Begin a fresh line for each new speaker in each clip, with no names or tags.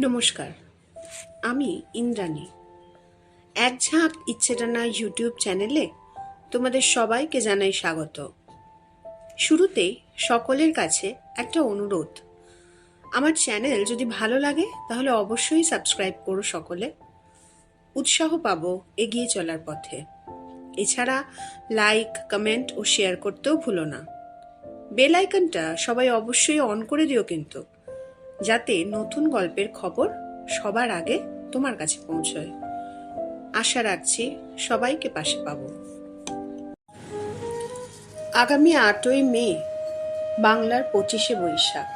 নমস্কার, আমি ইন্দ্রাণী। এক ঝাঁক ইচ্ছেটানা ইউটিউব চ্যানেলে তোমাদের সবাইকে জানাই স্বাগত। শুরুতেই সকলের কাছে একটা অনুরোধ, আমার চ্যানেল যদি ভালো লাগে তাহলে অবশ্যই সাবস্ক্রাইব করো। সকলে উৎসাহ পাবো এগিয়ে চলার পথে। এছাড়া লাইক, কমেন্ট ও শেয়ার করতেও ভুলো না। বেল আইকনটা সবাই অবশ্যই অন করে দিও কিন্তু, যাতে নতুন গল্পের খবর সবার আগে তোমার কাছে পৌঁছয়। আশা রাখছি সবাইকে পাশে পাবো। আগামী 8ই মে বাংলার 25শে বৈশাখ,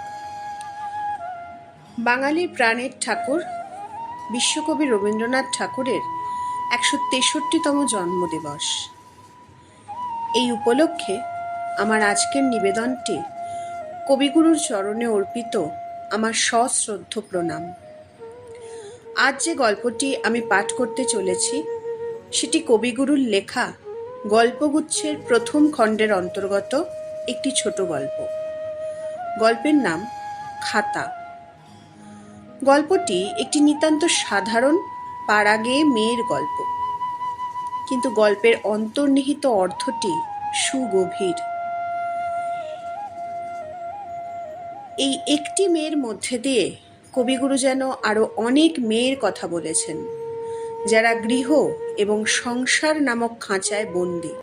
বাঙালির প্রাণের ঠাকুর বিশ্বকবি রবীন্দ্রনাথ ঠাকুরের 163তম জন্মদিবস। এই উপলক্ষে আমার আজকের নিবেদনটি কবিগুরুর চরণে অর্পিত আমার সশ্রদ্ধ প্রণাম। আজ যে গল্পটি আমি পাঠ করতে চলেছি সেটি কবিগুরুর লেখা গল্পগুচ্ছের প্রথম খণ্ডের অন্তর্গত একটি ছোট গল্প। গল্পের নাম খাতা। গল্পটি একটি নিতান্ত সাধারণ পাড়াগেঁয়ে মেয়ের গল্প, কিন্তু গল্পের অন্তর্নিহিত অর্থটি সুগভীর। এই একটি মেয়ের মধ্যে দিয়ে কবিগুরু যেন আরো অনেক মেয়ের কথা বলেছেন, যারা গৃহ এবং সংসার নামক খাঁচায় বন্দী,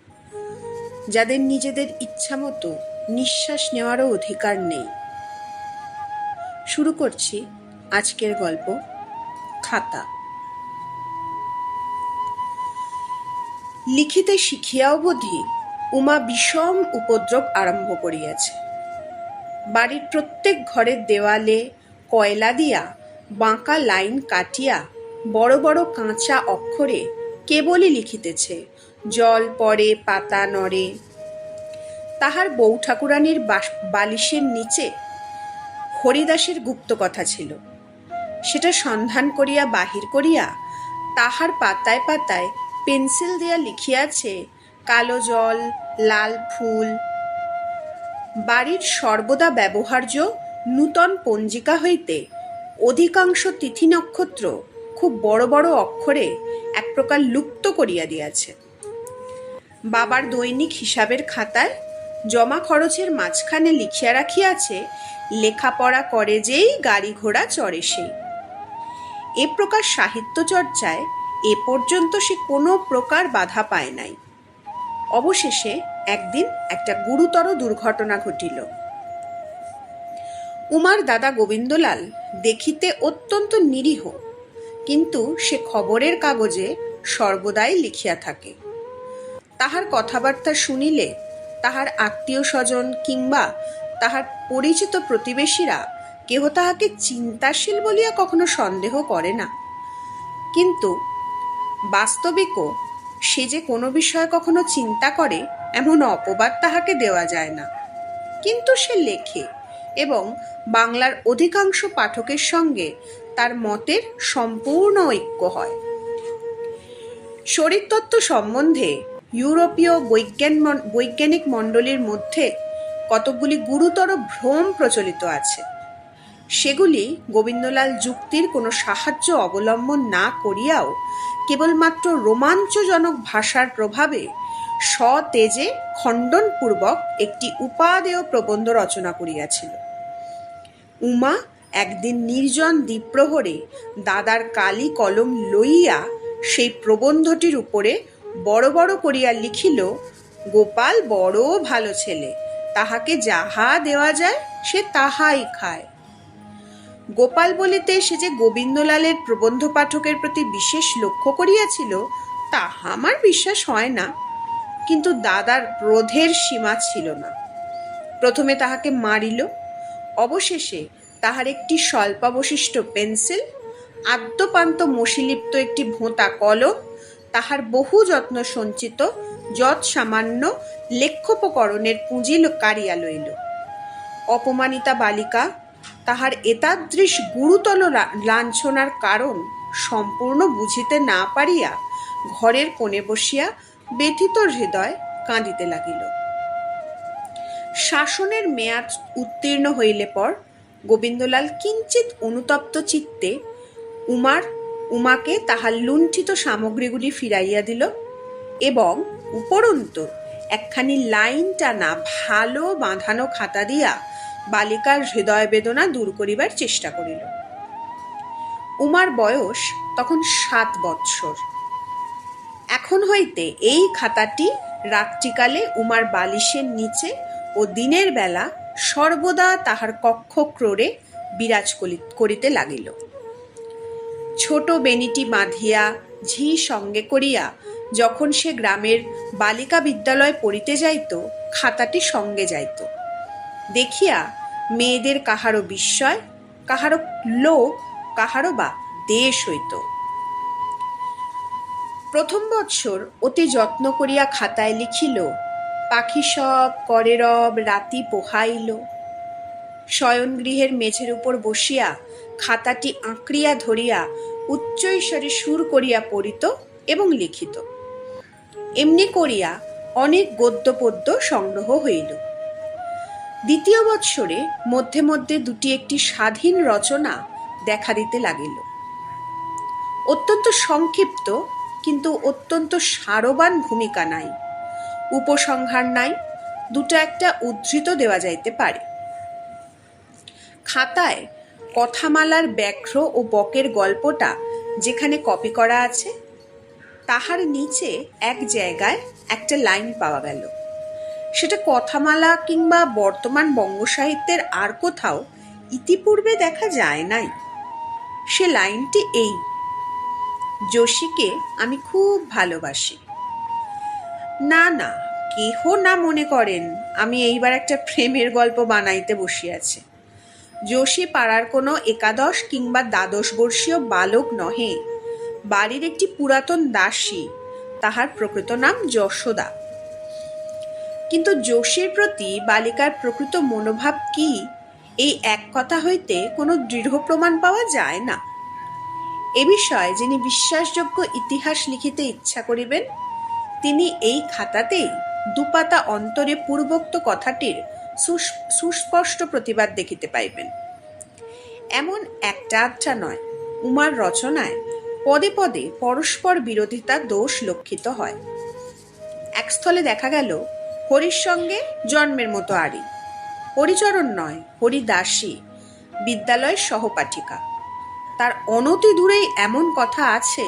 যাদের নিজেদের ইচ্ছামতো নিঃশ্বাস নেওয়ারও অধিকার নেই। শুরু করছি আজকের গল্প খাতা। লিখিতে শিখিয়া অবধি উমা বিষম উপদ্রব আরম্ভ করিয়াছে। বাড়ির প্রত্যেক ঘরের দেওয়ালে কয়লা দিয়া বাঁকা লাইন কাটিয়া বড় বড় কাঁচা অক্ষরে কেবলই লিখিতেছে, জল পড়ে পাতা নড়ে। তাহার বউ ঠাকুরানীর বালিশের নিচে হরিদাসের গুপ্ত কথা ছিল। সেটা সন্ধান করিয়া বাহির করিয়া তাহার পাতায় পাতায় পেন্সিল দিয়া লিখিয়াছে, কালো জল, লাল ফুল। বাড়ির সর্বদা ব্যবহার্য নূতন পঞ্জিকা হইতে অধিকাংশ তিথি নক্ষত্র খুব বড় বড় অক্ষরে এক প্রকার লুপ্ত করিয়া দিয়াছে। বাবার দৈনিক হিসাবের খাতায় জমা খরচের মাঝখানে লিখিয়া রাখিয়াছে, লেখাপড়া করে যেই গাড়ি ঘোড়া চড়ে সেই। এ প্রকার সাহিত্য চর্চায় এ পর্যন্ত সে কোনো প্রকার বাধা পায় নাই। অবশেষে একদিন একটা গুরুতর দুর্ঘটনা ঘটিল। উমার দাদা গোবিন্দলাল দেখিতে অত্যন্ত নিরীহ, কিন্তু সে খবরের কাগজে সর্বদাই লিখিয়া থাকে। তাহার কথাবার্তা শুনিলে তাহার আত্মীয় স্বজন কিংবা তাহার পরিচিত প্রতিবেশীরা কেহ তাহাকে চিন্তাশীল বলিয়া কখনো সন্দেহ করে না। কিন্তু বাস্তবিকও সে যে কোনো বিষয়ে কখনো চিন্তা করে এমন অপবাদ তাহাকে দেওয়া যায় না। কিন্তু সে লেখে এবং বাংলার অধিকাংশ পাঠকের সঙ্গে তার মতের সম্পূর্ণ ঐক্য হয়। শরীরতত্ত্ব সম্বন্ধে ইউরোপীয় বৈজ্ঞানিক মণ্ডলীর মধ্যে কতকগুলি গুরুতর ভ্রম প্রচলিত আছে। সেগুলি গোবিন্দলাল যুক্তির কোনো সাহায্য অবলম্বন না করিয়াও কেবলমাত্র রোমাঞ্চজনক ভাষার প্রভাবে সতেজে খণ্ডনপূর্বক একটি উপাদেয় প্রবন্ধ রচনা করিয়াছিল। উমা একদিন নির্জন দ্বীপ্রহরে দাদার কালি কলম লইয়া সেই প্রবন্ধটির উপরে বড় বড় করিয়া লিখিল, গোপাল বড় ভালো ছেলে, তাহাকে যাহা দেওয়া যায় সে তাহাই খায়। গোপাল বলিতে সে যে গোবিন্দলালের প্রবন্ধ পাঠকের প্রতি বিশেষ লক্ষ্য করিয়াছিল তাহা আমার বিশ্বাস হয় না, কিন্তু দাদার ক্রোধের সীমা ছিল না। প্রথমে তাহাকে মারিল, অবশেষে তাহার একটি স্বল্পাবশিষ্ট পেন্সিল, আদ্যপান্ত মসিলিপ্ত একটি ভোঁতা কলম, তাহার বহু যত্ন সঞ্চিত যৎ সামান্য লেখ্যোপকরণের পুঁজি কাড়িয়া লইল। অপমানিতা বালিকা তাহার এতাদৃশ গুরুতর লাঞ্ছনার কারণ সম্পূর্ণ বুঝিতে না পারিয়া ঘরের কোণে বসিয়া ব্যথিত হৃদয় কাঁদিতে লাগিল। শাসনের মেয়াদ উত্তীর্ণ হইলে পর গোবিন্দলাল কিঞ্চিৎ অনুতপ্ত চিত্তে উমাকে তাহার লুণ্ঠিত সামগ্রীগুলি ফিরাইয়া দিল এবং উপরন্তু একখানি লাইন টানা ভালো বাঁধানো খাতা দিয়া বালিকার হৃদয় বেদনা দূর করিবার চেষ্টা করিল। উমার বয়স তখন 7 বৎসর। এখন হইতে এই খাতাটি রাত্রিকালে উমার বালিশের নিচে ও দিনের বেলা সর্বদা তাহার কক্ষ ক্রোড়ে বিরাজ করিতে লাগিল। ছোট বেনিটি বাঁধিয়া ঝি সঙ্গে করিয়া যখন সে গ্রামের বালিকা বিদ্যালয়ে পড়িতে যাইত, খাতাটি সঙ্গে যাইত। দেখিয়া মেয়েদের কাহারও বিস্ময়, কাহারও লোভ, কাহারও বা দেশ হইত। প্রথম বৎসর অতি যত্ন করিয়া খাতায় লিখিল, পাখি সব করে রব রাতি পোহাইল। শয়নগৃহের মেঝের উপর বসিয়া খাতাটি আঁকড়িয়া ধরিয়া উচ্চৈঃস্বরে সুর করিয়া পড়িত এবং লিখিত। এমনি করিয়া অনেক গদ্য পদ্য সংগ্রহ হইল। দ্বিতীয় বৎসরে মধ্যে মধ্যে দুটি একটি স্বাধীন রচনা দেখা দিতে লাগিল। অত্যন্ত সংক্ষিপ্ত কিন্তু অত্যন্ত সারবান ভূমিকা নাই, উপসংহার নাই, দুটো একটা উদ্ধৃত দেওয়া যাইতে পারে। খাতায় কথামালার ব্যাঘ্র ও বকের গল্পটা যেখানে কপি করা আছে, তাহার নিচে এক জায়গায় একটা লাইন পাওয়া গেল। সেটা কথামালা কিংবা বর্তমান বঙ্গ সাহিত্যের আর কোথাও ইতিপূর্বে দেখা যায় নাই। সে লাইনটি এই, যোশীকে আমি খুব ভালোবাসি। না না, কেহ না মনে করেন আমি এইবার একটা প্রেমের গল্প বানাইতে বসিয়াছি। যোশী পাড়ার কোনো 11 কিংবা 12 বর্ষীয় বালক নহে, বাড়ির একটি পুরাতন দাসী, তাহার প্রকৃত নাম যশোদা। কিন্তু যোশীর প্রতি বালিকার প্রকৃত মনোভাব কি, এই এক কথা হইতে কোনো দৃঢ় প্রমাণ পাওয়া যায় না। এ বিষয়ে যিনি বিশ্বাসযোগ্য ইতিহাস লিখিতে ইচ্ছা করিবেন, তিনি এই খাতাতেই দুপাতা অন্তরে পূর্বোক্ত কথাটির সুস্পষ্ট প্রতিবাদ দেখিতে পাইবেন। এমন একটা আধটা নয়, উমার রচনায় পদে পদে পরস্পর বিরোধিতা দোষ লক্ষিত হয়। এক স্থলে দেখা গেল হরির সঙ্গে জন্মের মতো আড়ি, হরিচরণ নয়, হরিদাসী, বিদ্যালয়ের সহপাঠিকা। তার অনতি দূরেই এমন কথা আছে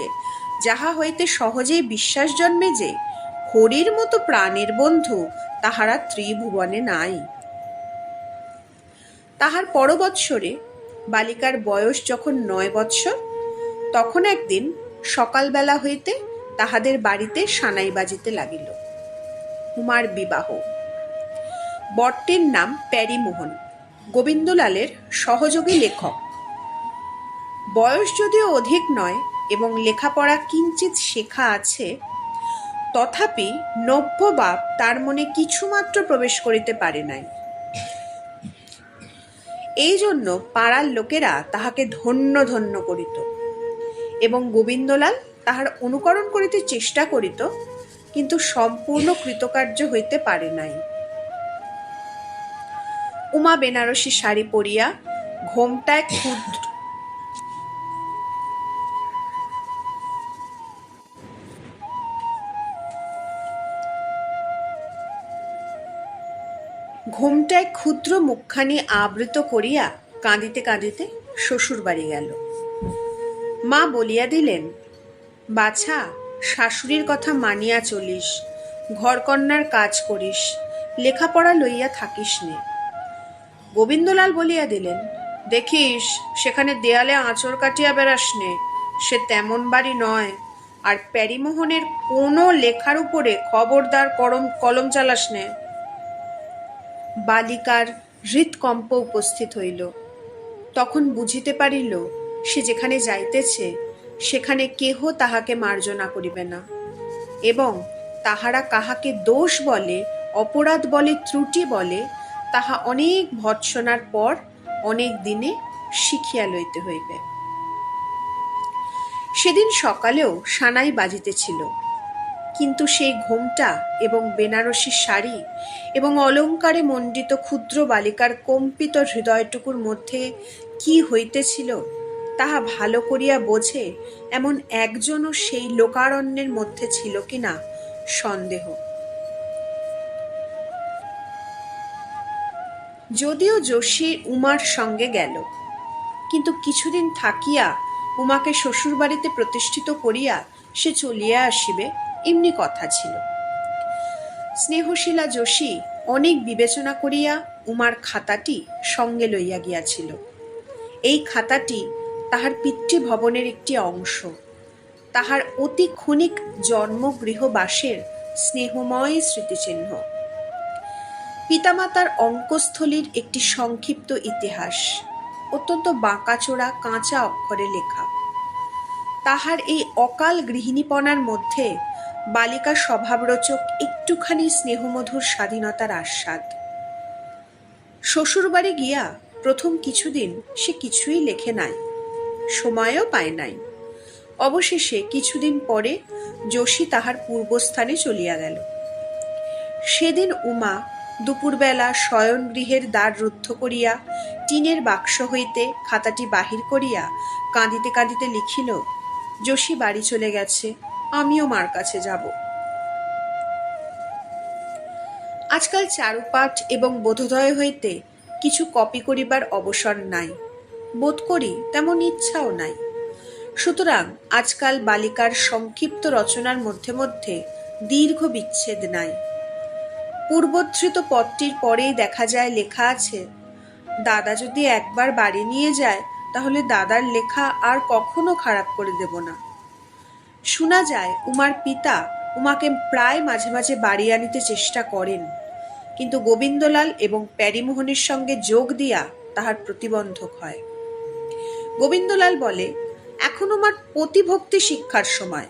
যাহা হইতে সহজেই বিশ্বাস জন্মে যে হরির মতো প্রাণের বন্ধু তাহারা ত্রিভুবনে নাই। তাহার পর বৎসরে বালিকার বয়স যখন 9 বৎসর, তখন একদিন সকালবেলা হইতে তাহাদের বাড়িতে সানাই বাজিতে লাগিল। উমার বিবাহ। বরটির নাম প্যারীমোহন, গোবিন্দলালের সহযোগী লেখক। বয়স যদিও অধিক নয় এবং লেখাপড়া কিঞ্চিৎ শেখা আছে, তথাপি নব্যবাব তার মনে কিছুমাত্র প্রবেশ করিতে পারে নাই। এই জন্য পাড়ার লোকেরা তাহাকে ধন্য ধন্য করিত এবং গোবিন্দলাল তাহার অনুকরণ করিতে চেষ্টা করিত, কিন্তু সম্পূর্ণ কৃতকার্য হইতে পারে নাই। উমা বেনারসি শাড়ি পরিয়া ঘোমটায় ক্ষুদ্র মুখখানি আবৃত করিয়া কাঁদিতে কাঁদিতে শ্বশুর বাড়ি গেল। মা বলিয়া দিলেন, বাছা, শাশুড়ির কথা মানিয়া চলিস, ঘরকন্যার কাজ করিস, লেখাপড়া লইয়া থাকিস নে। গোবিন্দলাল বলিয়া দিলেন, দেখিস সেখানে দেয়ালে আঁচড় কাটিয়া বেড়াস নে, সে তেমন বাড়ি নয়। আর প্যারীমোহনের কোনো লেখার উপরে খবরদার কলম চালাস নে। বালিকার হৃৎকম্প উপস্থিত হইল। তখন বুঝিতে পারিল সে যেখানে যাইতেছে সেখানে কেহ তাহাকে মার্জনা করিবে না, এবং তাহারা কাহাকে দোষ বলে, অপরাধ বলে, ত্রুটি বলে, তাহা অনেক ভৎসনার পর অনেক দিনে শিখিয়া লইতে হইবে। সেদিন সকালেও সানাই বাজিতেছিল, কিন্তু সেই ঘোমটা এবং বেনারসি শাড়ি এবং অলঙ্কারে মণ্ডিত ক্ষুদ্র বালিকার কম্পিত হৃদয়টুকুর মধ্যে কি হইতেছিল তাহা ভালো করিয়া বোঝে এমন একজনও সেই লোকারণ্যের মধ্যে ছিল কিনা সন্দেহ। যদিও যোশী উমার সঙ্গে গেল, কিন্তু কিছুদিন থাকিয়া উমাকে শ্বশুরবাড়িতে প্রতিষ্ঠিত করিয়া সে চলিয়া আসিবে এমনি কথা ছিল। স্নেহশীলা যোশী অনেক বিবেচনা করিয়া উমার খাতাটি সঙ্গে লইয়া গিয়াছিল। এই খাতাটি তাহার পিতৃভবনের একটি অংশ, তাহার অতি ক্ষণিক জন্মগৃহবাসের স্নেহময় স্মৃতিচিহ্ন। পিতামাতার অঙ্কস্থলীর একটি সংক্ষিপ্ত ইতিহাস, অত্যন্ত বাঁকাচোরা কাঁচা অক্ষরে লেখা। তাহার এই অকাল গৃহিণীপনার মধ্যে বালিকা স্বভাবরোচক একটুখানি স্নেহমধুর স্বাধীনতার আস্বাদ। শ্বশুরবাড়ি গিয়া প্রথম কিছুদিন সে কিছুই লেখে নাই, সময়ও পায় নাই। অবশেষে কিছুদিন পরে যোশী তাহার পূর্বস্থানে চলিয়া গেল। সেদিন উমা দুপুরবেলা শয়নগৃহের দ্বার রুদ্ধ করিয়া টিনের বাক্স হইতে খাতাটি বাহির করিয়া কাঁদিতে কাঁদিতে লিখিল, যোশী বাড়ি চলে গেছে, আমিও মার কাছে যাব। আজকাল চারুপাঠ এবং বোধোদয় হইতে কিছু কপি করিবার অবসর নাই, বোধ করি তেমন ইচ্ছাও নাই। সুতরাং আজকাল বালিকার সংক্ষিপ্ত রচনার মধ্যে মধ্যে দীর্ঘ বিচ্ছেদ নাই। পূর্বোদ্ধৃত পদটির পরেই দেখা যায় লেখা আছে, দাদা যদি একবার বাড়ি নিয়ে যায় তাহলে দাদার লেখা আর কখনো খারাপ করে দেব না। শোনা যায় উমার পিতা উমাকে প্রায় মাঝে মাঝে বাড়ি আনিতে চেষ্টা করেন, কিন্তু গোবিন্দলাল এবং প্যারীমোহনের সঙ্গে যোগ দিয়া তাহার প্রতিবন্ধক হয়। গোবিন্দলাল বলে, এখন উমার পতিভক্তি শিক্ষার সময়,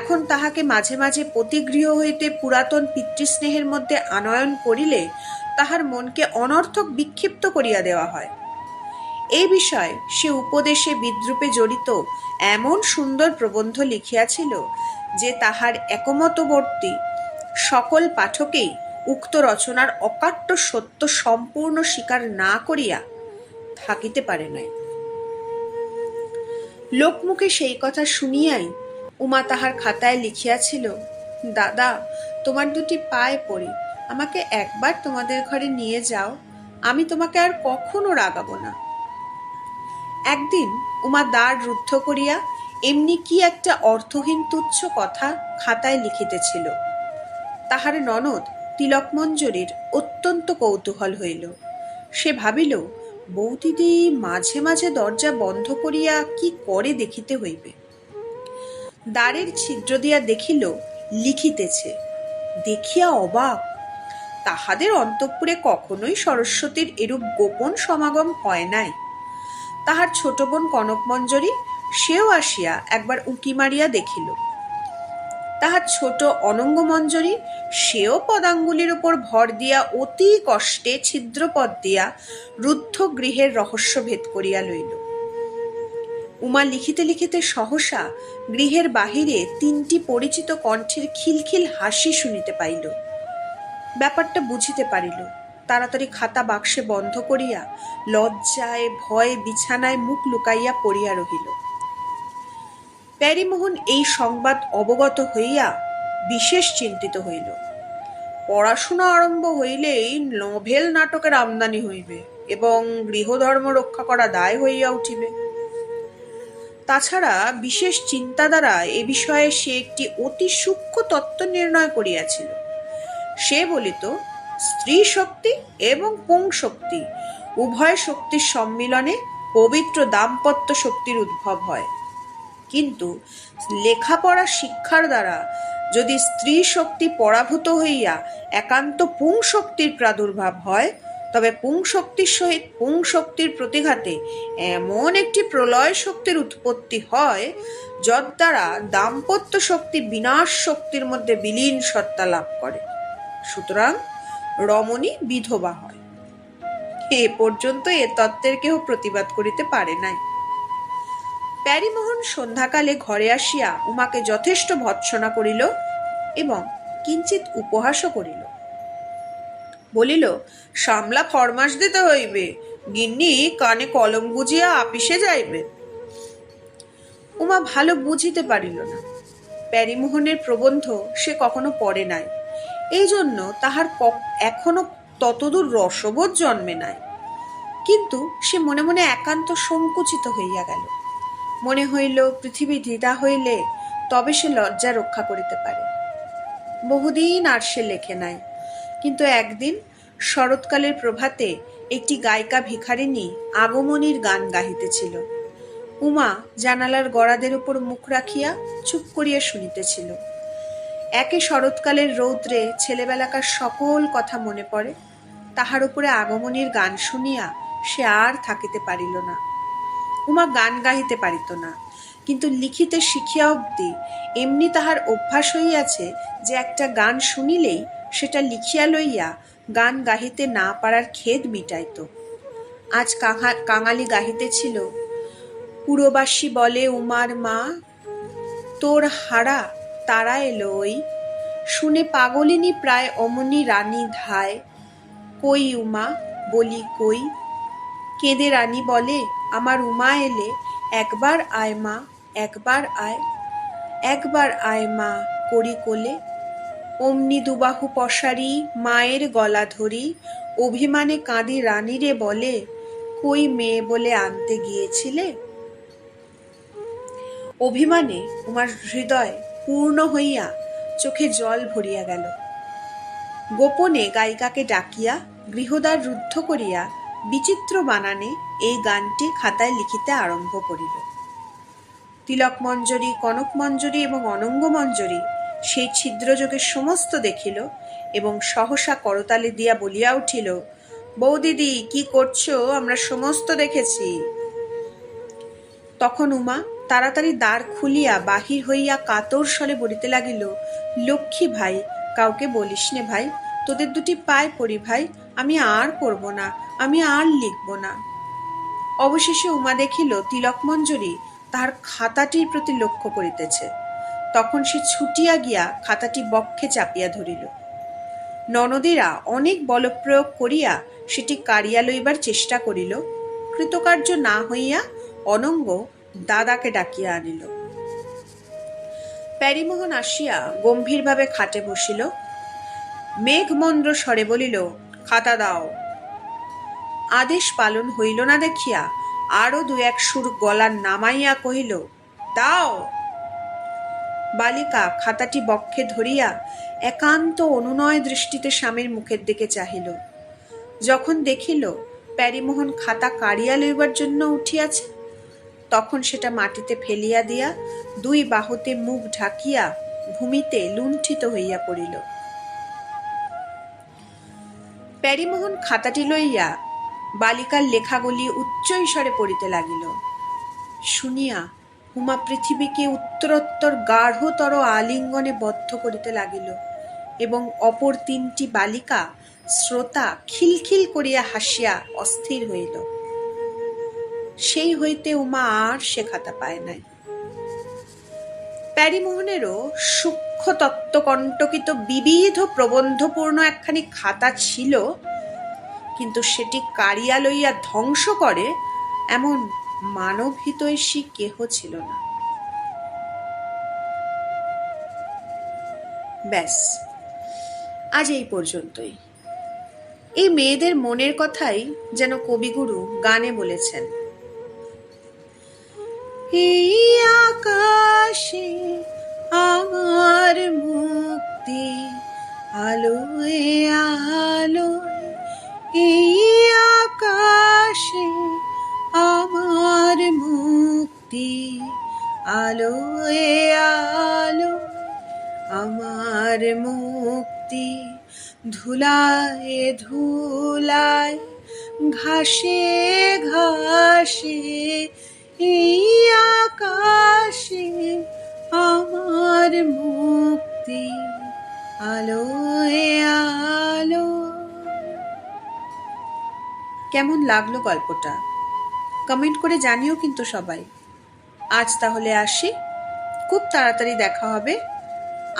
এখন তাহাকে মাঝে মাঝে পতিগৃহ হইতে পুরাতন পিতৃস্নেহের মধ্যে আনয়ন করিলে তাহার মনকে অনর্থক বিক্ষিপ্ত করিয়া দেওয়া হয়। এই বিষয়ে সে উপদেশে বিদ্রূপে জড়িত এমন সুন্দর প্রবন্ধ লিখিয়াছিল যে তাহার একমতবর্তী সকল পাঠকেই উক্ত রচনার অকাট্য সত্য সম্পূর্ণ স্বীকার না করিয়া থাকিতে পারে নাই। লোকমুখে সেই কথা শুনিয়াই উমা তাহার খাতায় লিখিয়াছিল, দাদা, তোমার দুটি পায়ে পড়ি, আমাকে একবার তোমাদের ঘরে নিয়ে যাও, আমি তোমাকে আর কখনো রাগাবো না। একদিন উমা দ্বার রুদ্ধ করিয়া এমনি কি একটা অর্থহীন তুচ্ছ কথা খাতায় লিখিতেছিল। তাহার ননদ তিলকমঞ্জরীর অত্যন্ত কৌতূহল হইল। সে ভাবিল, বৌদিদি মাঝে মাঝে দরজা বন্ধ করিয়া কি করে দেখিতে হইবে। দ্বারের ছিদ্র দিয়া দেখিল লিখিতেছে। দেখিয়া অবাক, তাহাদের অন্তঃপুরে কখনোই সরস্বতীর এরূপ গোপন সমাগম হয় নাই। তাহার ছোট বোন কনকমঞ্জরী, সেও আসিয়া একবার উঁকি মারিয়া দেখিল। তাহার ছোট অনঙ্গমঞ্জরী, সেও পদাঙ্গুলির উপর ভর দিয়া অতি কষ্টে ছিদ্রপথ দিয়া রুদ্ধ গৃহের রহস্য ভেদ করিয়া লইল। উমা লিখিতে লিখিতে সহসা গৃহের বাহিরে তিনটি পরিচিত কণ্ঠের খিলখিল হাসি শুনিতে পাইল। ব্যাপারটা বুঝিতে পারিল। তাড়াতাড়ি খাতা বাক্সে বন্ধ করিয়া লজ্জায় ভয়ে বিছানায় মুখ লুকাইয়া পড়িয়া রহিল। প্যারীমোহন এই সংবাদ অবগত হইয়া বিশেষ চিন্তিত হইল। পড়াশোনা আরম্ভ হইলেই নভেল নাটকের আমদানি হইবে এবং গৃহধর্ম রক্ষা করা দায় হইয়া উঠিবে। তাছাড়া বিশেষ চিন্তা দ্বারা এ বিষয়ে সে একটি অতি সূক্ষ্ম তত্ত্ব নির্ণয় করিয়াছিল। সে বলিত, স্ত্রী শক্তি এবং পুং শক্তি উভয় শক্তির সম্মিলনে পবিত্র দাম্পত্য শক্তির উদ্ভব হয়। কিন্তু লেখাপড়া শিক্ষার দ্বারা যদি স্ত্রী শক্তি পরাভূত হইয়া একান্ত পুং শক্তির প্রাদুর্ভাব হয়, তবে পুং শক্তির সহিত পুং শক্তির প্রতিঘাতে এমন একটি প্রলয় শক্তির উৎপত্তি হয়, যদ্বারা দাম্পত্য শক্তি বিনাশ শক্তির মধ্যে বিলীন সত্তা লাভ করে। সুতরাং রমণী বিধবা হয়। এ পর্যন্ত এ তত্ত্বের কেহ প্রতিবাদ করিতে পারে নাই। প্যারীমোহন সন্ধ্যাকালে ঘরে আসিয়া উমাকে যথেষ্ট ভৎসনা করিল এবং কিঞ্চিত উপহাসও করিল। বলিল, সামলা ফরমাস দিতে হইবে, গিন্নি কানে কলম গুজিয়া আপিসে যাইবে। উমা ভালো বুঝিতে পারিল না। প্যারীমোহনের প্রবন্ধ সে কখনো পড়ে নাই, এই জন্য তাহার এখনো ততদূর রসবোধ জন্মে নাই। কিন্তু সে মনে মনে একান্ত সংকুচিত হইয়া গেল। মনে হইল পৃথিবী দ্বিধা হইলে তবে সে লজ্জা রক্ষা করিতে পারে। বহুদিন আর সে লেখে নাই, কিন্তু একদিন শরৎকালের প্রভাতে একটি গায়িকা ভিখারিণী আগমনীর গান গাহিতেছিল। উমা জানালার গড়াদের উপর মুখ রাখিয়া চুপ করিয়া শুনিতেছিল। একে শরৎকালের রৌদ্রে ছেলেবেলাকার সকল কথা মনে পড়ে। তাহার উপরে আগমনীর গান শুনিয়া সে আর থাকিতে পারিল না। উমা গান গাহিতে পারিত না, কিন্তু লিখিতে শিখিয়া অবধি এমনি তাহার অভ্যাস হইয়াছে যে একটা গান শুনিলেই সেটা লিখিয়া লইয়া গান গাহিতে না পারার খেদ মিটাইত। আজ কাঙালি গাহিতেছিল, পুরবাসী বলে উমার মা, তোর হারা তারা এলো ওই, শুনে পাগলিনী প্রায় অমনি রানী ধায়, কই উমা, বলি কই। কেঁদে রানী বলে, আমার উমা এলে, একবার আয় মা, একবার আয়, একবার আয় মা করি কোলে। অমনি দুবাহু পসারি মায়ের গলা ধরি, অভিমানে কাঁদি রানীরে বলে, কই মেয়ে বলে আনতে গিয়েছিলে। অভিমানে উমার হৃদয় পূর্ণ হইয়া চোখে জল ভরিয়া গেল। গোপনে গায়িকাকে ডাকিয়া গৃহদ্বার রুদ্ধ করিয়া বিচিত্র বানানে এই গানটি খাতায় লিখিতে আরম্ভ করিল। তিলক মঞ্জরি, কনক মঞ্জরি এবং অনঙ্গ মঞ্জরি সেই ছিদ্রযোগের সমস্ত দেখিল এবং সহসা করতালি দিয়া বলিয়া উঠিল, বৌদিদি কি করছো, আমরা সমস্ত দেখেছি। তখন উমা তাড়াতাড়ি দ্বার খুলিয়া বাহির হইয়া কাতর স্বরে বলিতে লাগিল, লক্ষ্মী ভাই, কাউকে বলিস নে ভাই, তোদের দুটি পায়ে পড়ি ভাই, আমি আর করব না, আমি আর লিখব না। অবশেষে উমা দেখিল তিলক মঞ্জরি তাহার খাতাটির প্রতি লক্ষ্য করিতেছে। তখন সে ছুটিয়া গিয়া খাতাটি বক্ষে চাপিয়া ধরিল। ননদেরা অনেক বলপ্রয়োগ করিয়া সেটি কাড়িয়া লইবার চেষ্টা করিল। কৃতকার্য না হইয়া অনঙ্গ দাদাকে ডাকিয়া আনিল। প্যারীমোহন আসিয়া গম্ভীরভাবে খাটে বসিল। মেঘমন্দ্র স্বরে বলিল, খাতা দাও। আদেশ পালন হইল না দেখিয়া আরো দু এক সুর গলা নামাইয়া কহিল, দাও। বালিকা খাতাটি বক্ষে ধরিয়া একান্ত অনুনয় দৃষ্টিতে স্বামীর মুখের দিকে চাহিল। যখন দেখিল প্যারীমোহন খাতা কাড়িয়া লইবার জন্য উঠিয়াছে, তখন সেটা মাটিতে ফেলিয়া দিয়া দুই বাহুতে মুখ ঢাকিয়া ভূমিতে লুণ্ঠিত হইয়া পড়িল। প্যারীমোহন খাতাটি লইয়া বালিকার লেখাগুলি উচ্চ স্বরে পড়িতে লাগিল। শুনিয়া উমা পৃথিবীকে উত্তরোত্তর গাঢ়তর আলিঙ্গনে বদ্ধ করিতে লাগিল এবং অপর তিনটি বালিকা শ্রোতা খিলখিল করিয়া হাসিয়া অস্থির হইল। সেই হইতে উমা আর সে খাতা পায় নাই। প্যারীমোহনেরও সূক্ষ্ম তত্ত্বকণ্টকিত বিবিধ প্রবন্ধপূর্ণ একখানি খাতা ছিল, কিন্তু সেটি কাড়িয়া লইয়া ধ্বংস করে এমন মানবহিতৈষী কেহ ছিল না। ব্যাস, আজ এই পর্যন্তই। এই মেয়েদের মনের কথাই যেন কবিগুরু গানে বলেছেন, এই আকাশে আমার মুক্তি, আলোয় আলোয় এই আকাশে আমার মুক্তি, আলোয় আলোয় আমার মুক্তি, ধুলায় ধুলায় ঘাসে ঘাসে এই আকাশে আমার মুক্তি, আলোয় আলো। কেমন লাগলো গল্পটা কমেন্ট করে জানিও কিন্তু সবাই। আজ তাহলে আসি, খুব তাড়াতাড়ি দেখা হবে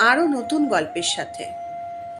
আরো নতুন গল্পের সাথে।